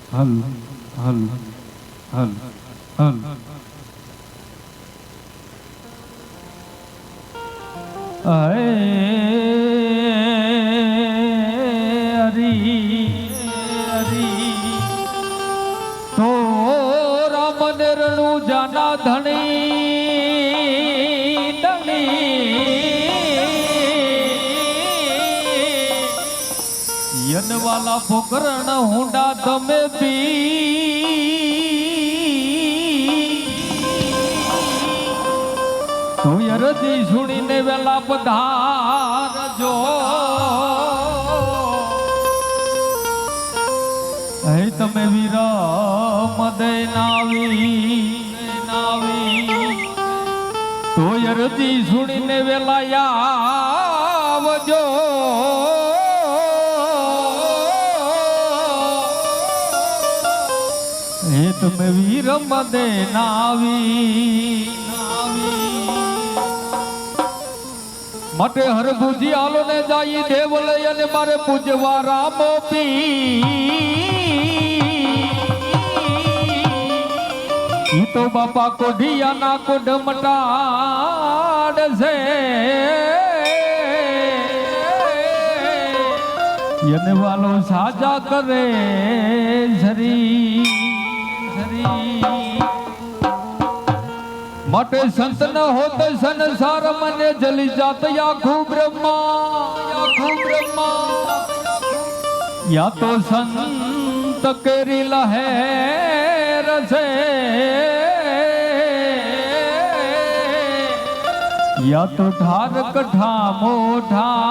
હલ હલ હલ હલ હરી તો રામ નેરણું જાના ધણી યનવાલા પોકરણ હુંડા તમે પી તો યરજી સુણીને વેલા પધારજો હે તમે વીર મદે નાવી તો યરજી સુણીને વેલા આવજો હે તમે વીર મદે નાવી માટે હરભુજી આલો ને જાય દેવલે અને મારે પૂજવા રામ પી તો બાપા કોઢિયા ના કોઢ મટાડ છે યને વાલો સાજા કરે ઝરી માટે સંત ન હોત સંસાર મને જલી જાત આખું બ્રહ્મા યા તો સંત કેરી લહેર છે યા તો ઢાર કઠા મોઠા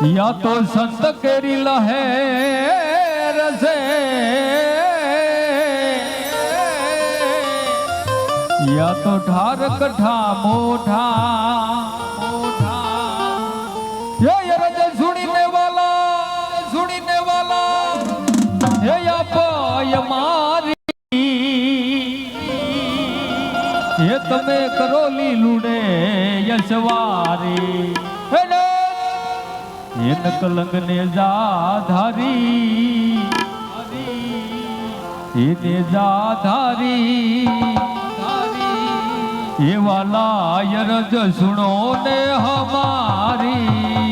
યા તો સંત કેરી લહેર છે યા તો ઢાર કઠા મોઠા યે રજ સુણીને વાલા હે અપાય મારી હે તમે કરો લીલુડે યશવારી હે કલંગ ને જાધારી એને જાધારી એ વાલા યરજ સુણો ને હમારી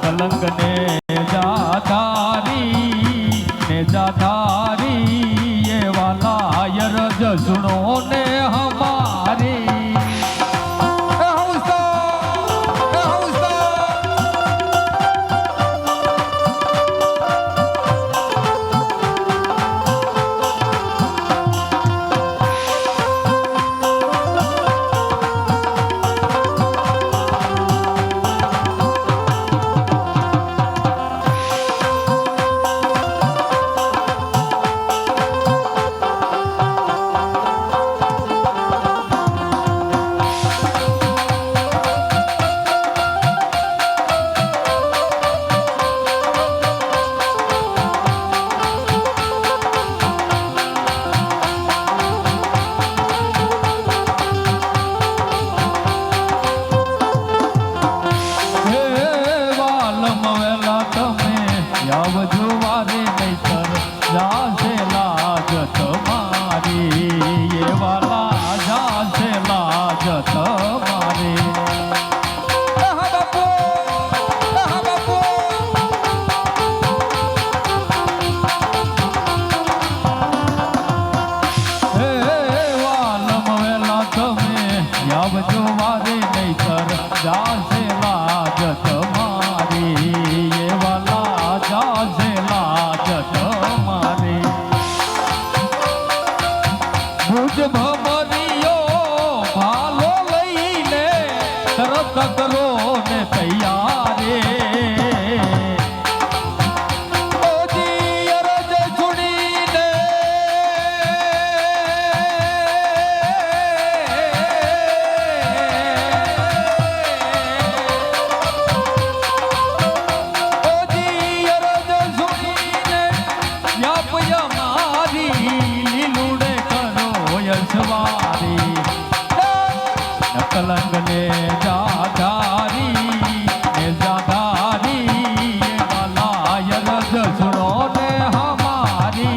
કલંગ ને જાધારી એ વાલા યરજ સુણો ને હમારી આવજો વારે નહીતર જાશે લાજ તમારી એ વાલા જાશે લાજ તમારી આવજો વારે નહીતર જાશે લાજ તમારી એ વાલા જાશે લાજ તમારી ભુજ ભમરિયો ભાલો લઈને તરત કરો ને તૈયારે कलंग ने जाधारी ने जाधारी वाला यरज सुनो ने हमारी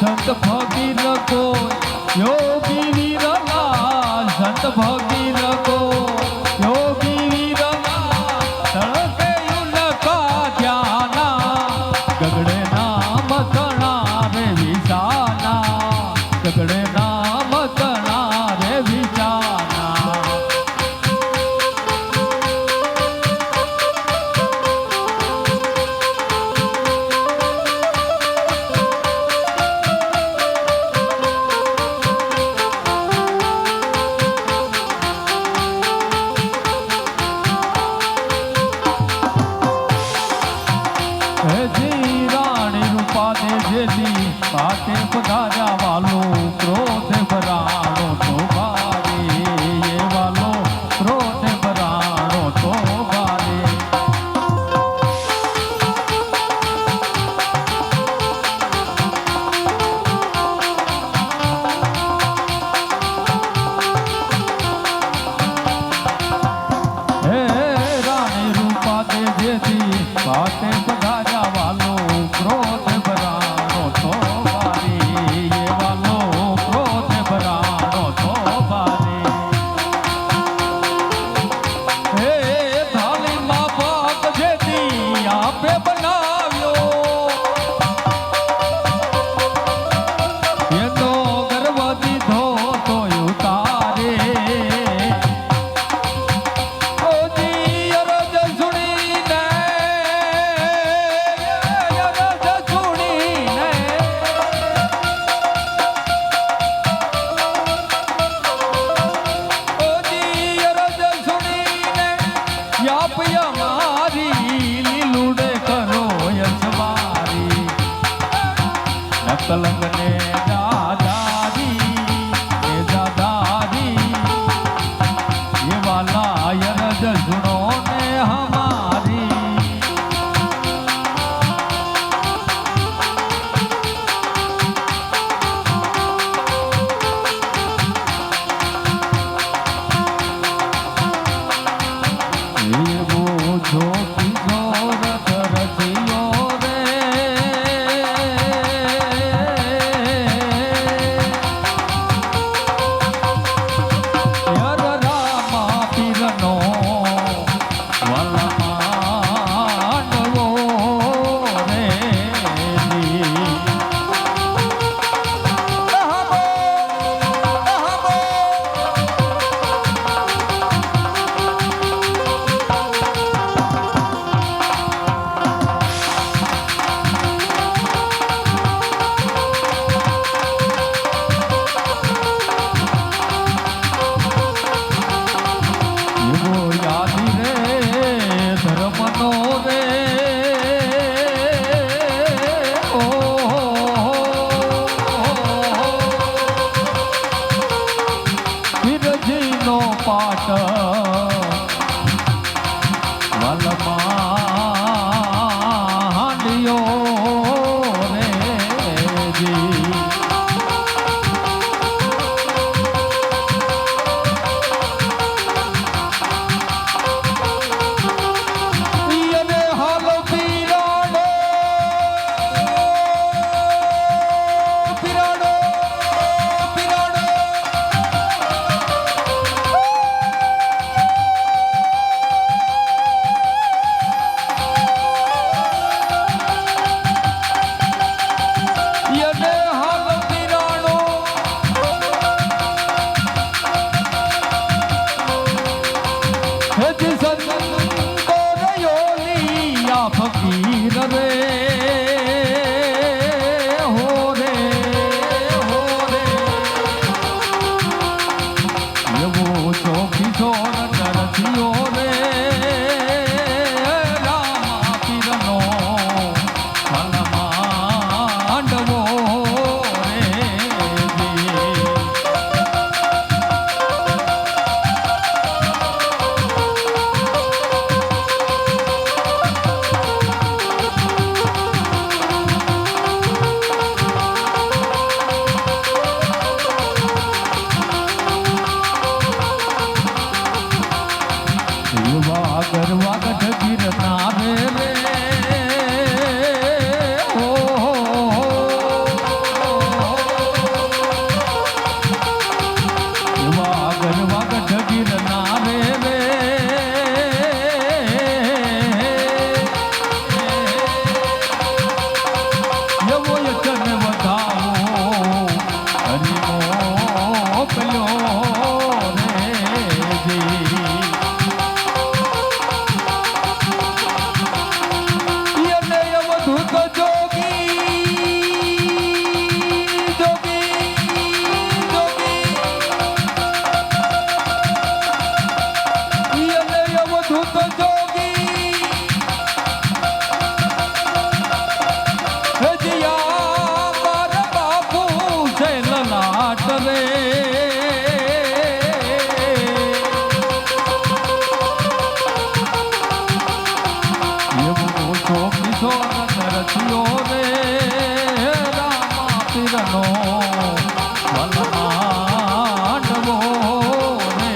संत भगीर को योगी वीरला संत भगीर को योगी वीरला तड़के उनका ध्याना गगड़े नाम तना रे विजाना गगड़े नाम तना रे विजाना રાણી રૂપા દે જેથી પાટે પધાર્યા વાલો ક્રોધ ભરાણો તો ભારે એ વાલો ક્રોધ ભરાણો તો ભારે હે રાણી રૂપા દે જેથી પાટે પધાર્યા વાલો ક્રોધ ભરાણો તો ભારે એ વાલો ક્રોધ ઘાટ રે એવો છો કિશોર રચ્યો રે રામા પીરનો વનમાંડવો રે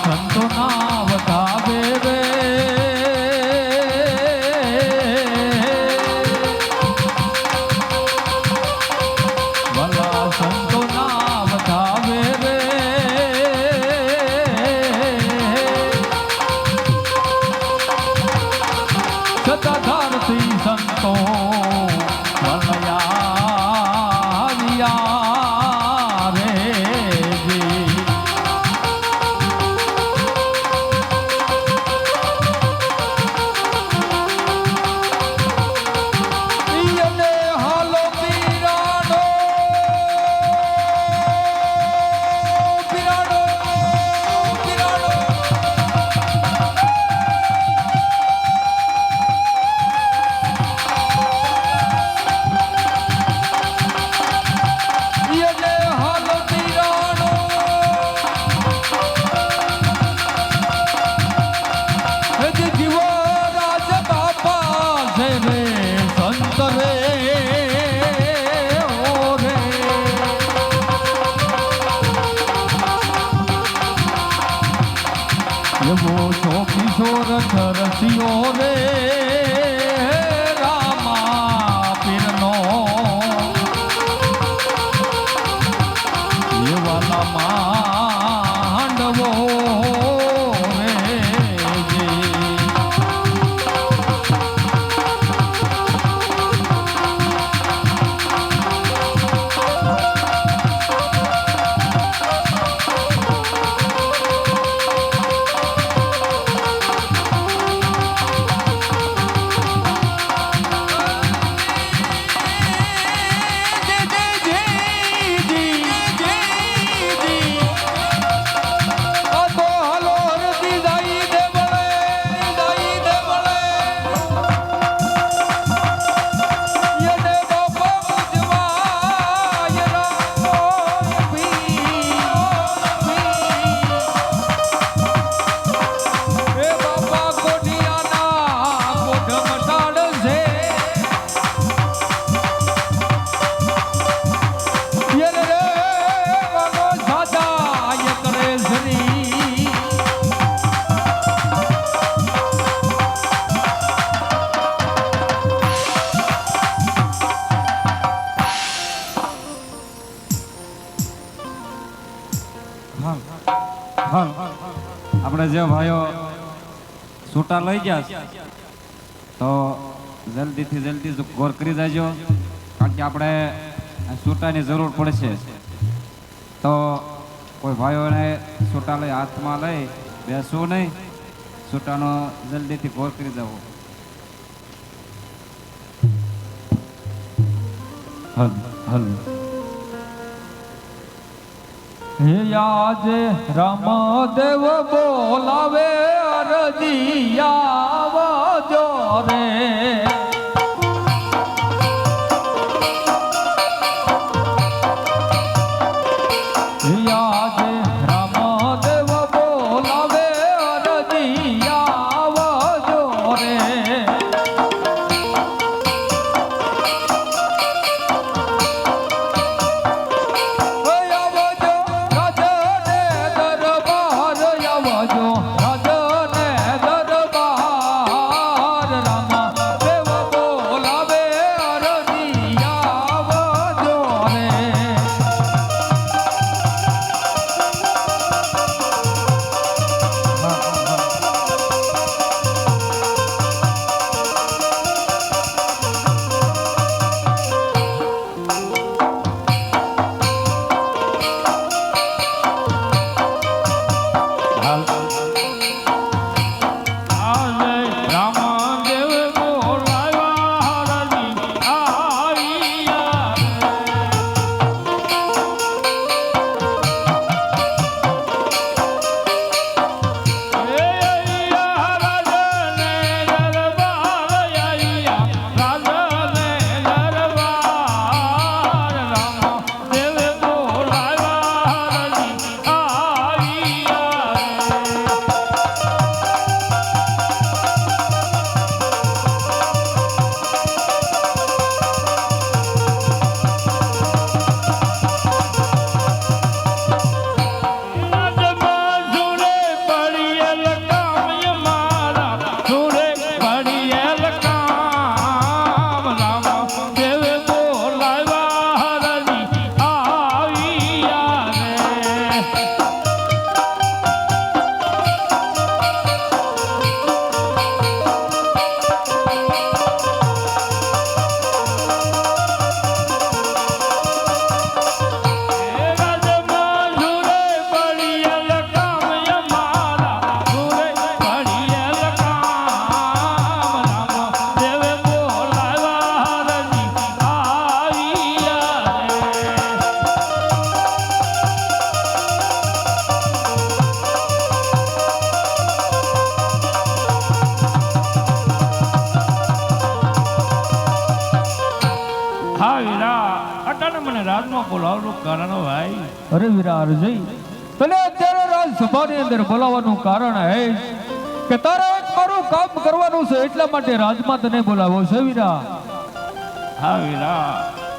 સંતોના વધાવે રે ભલા સંતોના વધાવે રે સતાધારથી સંતો વલયા રે એવો છો કિશોર રચ્યો રે રામા પીરનો એવાલા માંડવો રે આપણે જે ભાઈઓ છૂટા લઈ ગયા તો જલ્દી ગોર કરી જાજો, કારણ કે આપણે છૂટાની જરૂર પડશે. તો કોઈ ભાઈઓને છૂટા લઈ હાથમાં લઈ બેસવું નહીં, છૂટાનો જલ્દીથી ગોર કરી જવો. હલ હે આજે રામદેવ બોલાવે અરજીયા આવજો રે. હે આજે રામદેવ બોલાવે અરજીયા આવજો રે. રાજા ને દરબાર રામા દેવ રાજસભામાં બોલાવવાનું કારણ ભાઈ? અરે વીરા અરજઈ, તને અત્યારે રાજસભાની અંદર બોલાવવાનું કારણ હે કે તારે એક મારું કામ કરવાનું છે, એટલા માટે રાજમાં તને બોલાવ્યો છે વીરા. હા વીરા,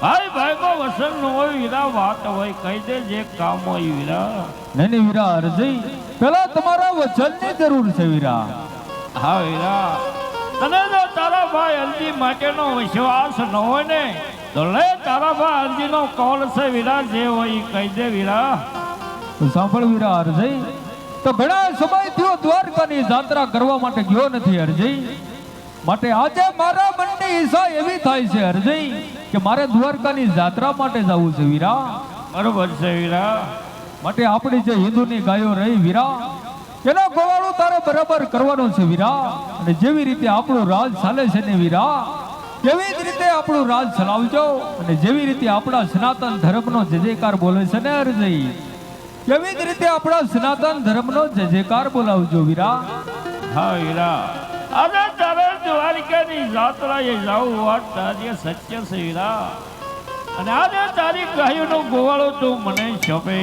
ભાઈ ભાઈકો વસન ન હોય વીરા, વાત હોય કહી દે જે કામ હોય વીરા. નહીં વીરા અરજઈ, પેલા તમારા વચનની જરૂર છે વીરા. હા વીરા, તને જો તારા ભાઈ અરજી માટેનો વિશ્વાસ ન હોય ને તો લે તારા ભાઈ અરજીનો કોલ છે વીરા, જે હોય ઈ કહી દે વીરા. તો સાંભળ વીરા અરજઈ, તો ઘણા સમયથી દ્વારકાની યાત્રા કરવા માટે ગયો નથી અરજઈ, માટે આજે મારા મનની ઈચ્છા એવી થાય છે અરજઈ કે મારે દ્વારકાની યાત્રા માટે જવું છે વીરા. બરોબર છે વીરા. માટે આપણી જે હિન્દુની ગાયો રહી વીરા, એનો ગોવાળો તારે બરાબર કરવાનો છે વીરા. અને જેવી રીતે આપણું રાજ ચાલે છે ને વીરા, એવી જ રીતે આપણું રાજ ચલાવજો. અને જેવી રીતે આપણા સનાતન ધર્મનો જય જયકાર બોલે છે ને અરજઈ, એવી જ રીતે આપણા સનાતન ધર્મનો જય જયકાર બોલાવજો વીરા. હા વીરા, આજે તારે દ્વારકાની યાત્રાએ જવું વાત તારી સત્ય છે વીરા. અને આજે તારી ગાયોનો ગોવાળો તું મને સોંપે.